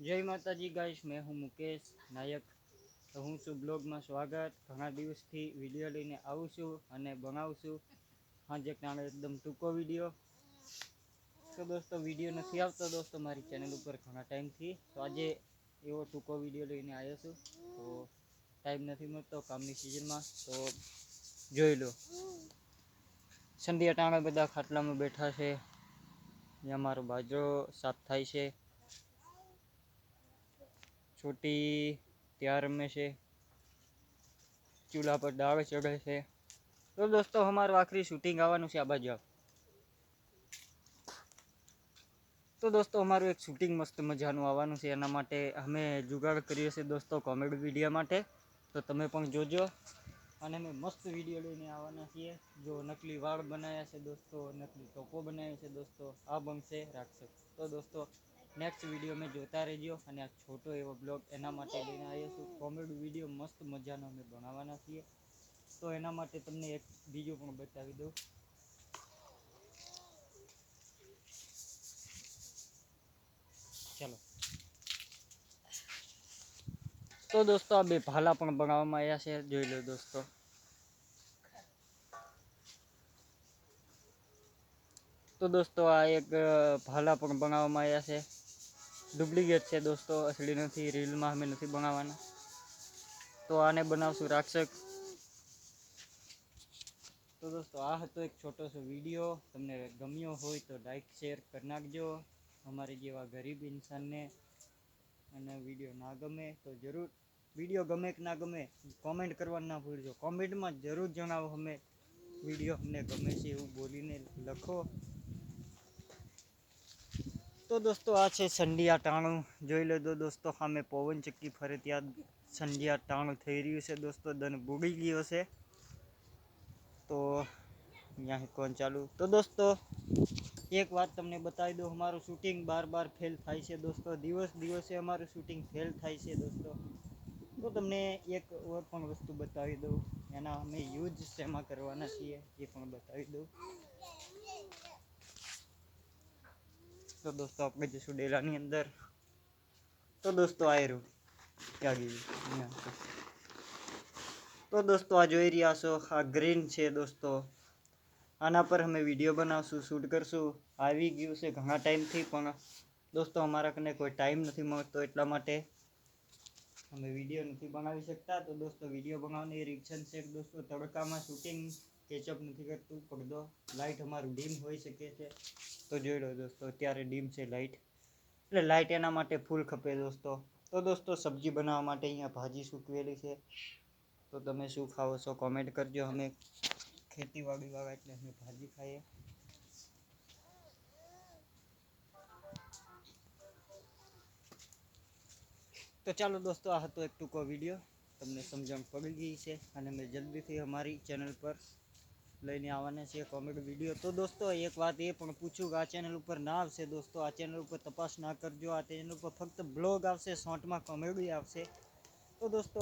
જય માતાજી ગાઈસ, मैं हूं मुकेश नायक। तो हूँ છું બ્લોગમાં સ્વાગત। ઘણા દિવસથી વિડીયો લઈને આવું છું અને બનાવું છું સાંજે કારણે એકદમ ટૂંકો વિડીયો। તો દોસ્તો વિડીયો નથી આવતો દોસ્તો મારી ચેનલ ઉપર ઘણા ટાઈમથી। તો આજે એવો ટૂંકો વિડીયો લઈને આવ્યો છું। તો ટાઈમ નથી મળતો કામની સિઝનમાં, તો જોઈ લો। સંધ્યા ટાણે બધા ખાટલામાં બેઠા છે, અહીંયા મારો બાજરો સાફ થાય છે, छोटी तैयार में से चूल्हा पर दाल चढ़े છે। तो दोस्तों हमाરું आखिरी शूटिंग આવવાનું છે આ બાજુ। તો દોસ્તો અમારું એક શૂટિંગ મસ્ત મજાનું આવવાનું છે, એના માટે અમે જુગાડ કરીએ છીએ દોસ્તો કોમેડી વિડીયો માટે। તો તમે પણ જોજો અને અમે મસ્ત વિડીયો લઈને આવવાના છીએ। જો નકલી વાળ બનાવ્યા છે દોસ્તો, નકલી ટોપો બનાવ્યો છે દોસ્તો, આ બનશે રાક્ષસ। તો દોસ્તો નેક્સ્ટ વિડીયો મેં જોતા રહેજો। અને આ છોટો એવો બ્લોગ એના માટે લઈને આવ્યો છું। કોમેડી વિડીયો મસ્ત મજાનો અમે બનાવવાના છીએ। તો એના માટે તમને એક બીજું પણ બતાવી દઉં। ચાલો, તો દોસ્તો આ બે ભાલા પણ બનાવવામાં આવ્યા છે, જોઈ લો દોસ્તો। તો દોસ્તો આ એક ભાલા પણ બનાવવામાં આવ્યા છે, ડુપ્લિકેટ છે દોસ્તો, અસલી નથી, રીલમાં અમે નથી બનાવવાના। તો આને બનાવશું રાક્ષસ। તો દોસ્તો આ હતો એક છોટો સો વિડીયો, તમને ગમ્યો હોય તો લાઈક શેર કરી નાખજો। અમારે જેવા ગરીબ ઇન્સાનને અને વિડીયો ના ગમે તો જરૂર, વિડીયો ગમે કે ના ગમે કોમેન્ટ કરવાનું ના ભૂલજો। કોમેન્ટમાં જરૂર જણાવો અમે વિડીયો અમને ગમે છે એવું બોલીને લખો। તો દોસ્તો આ છે સંધ્યા ટાણું, જોઈ લેજો દોસ્તો સામે પવન ચક્કી ફરે ત્યાં સંધ્યા ટાણું થઈ રહ્યું છે દોસ્તો, દન બુડી ગયો છે। તો અહીંયા કોણ ચાલુ। તો દોસ્તો એક વાત તમને બતાવી દઉં, અમારું શૂટિંગ બાર ફેલ થાય છે દોસ્તો, દિવસે અમારું શૂટિંગ ફેલ થાય છે દોસ્તો। તો તમને એક ઓર પણ વસ્તુ બતાવી દઉં, એના અમે યુઝ શેમાં કરવાના છીએ એ પણ બતાવી દઉં। તો દોસ્તો આપણે જઈશું ડેલાની અંદર। તો દોસ્તો આ રહ્યું ક્યાં ગયું। તો દોસ્તો આ જોઈ રહ્યા છો, આ ગ્રીન છે દોસ્તો, આના પર અમે વિડીયો બનાવશું, શૂટ કરશું। આવી ગયું છે ઘણા ટાઈમથી, પણ દોસ્તો અમારા કને કોઈ ટાઈમ નથી મળતો, એટલા માટે અમે વિડીયો નથી બનાવી શકતા। તો દોસ્તો વિડીયો બનાવવાની રીઝન છે દોસ્તો, તડકામાં શૂટિંગ કેચઅપ નથી કરતું, પડદો લાઇટ અમારું ડીમ હોઈ શકે છે। તો જોઈ લો દોસ્તો અત્યારે ડીમ છે લાઇટ, એટલે લાઇટ એના માટે ફૂલ ખપે દોસ્તો। તો દોસ્તો સબ્જી બનાવવા માટે અહીંયા ભાજી સૂકવેલી છે, તો તમે શું ખાવો છો કોમેન્ટ કરજો। અમે ખેતીવાડી વાળા એટલે અમે ભાજી ખાઈએ। તો ચાલો દોસ્તો આ હતો એક ટૂંકો વિડીયો, તમને સમજણ પડી ગઈ છે અને મેં જલ્દીથી અમારી ચેનલ પર લઈને આવવાના છીએ કોમેડી વિડીયો। તો દોસ્તો એક વાત એ પણ પૂછું કે આ ચેનલ ઉપર ના આવશે દોસ્તો, આ ચેનલ ઉપર તપાસ ના કરજો, આ ચેનલ ઉપર ફક્ત બ્લોગ આવશે, શોર્ટમાં કોમેડી આવશે। તો દોસ્તો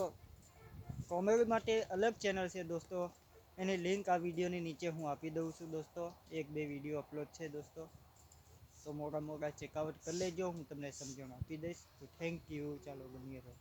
કોમેડી માટે અલગ ચેનલ છે દોસ્તો, એની લિંક આ વિડીયોની નીચે હું આપી દઉં છું દોસ્તો, 1-2 વિડીયો અપલોડ છે દોસ્તો। તો મોટા ચેકઆઉટ કરી લેજો, હું તમને સમજણ આપી દઈશ। તો થેન્ક યુ, ચાલો બની રહો।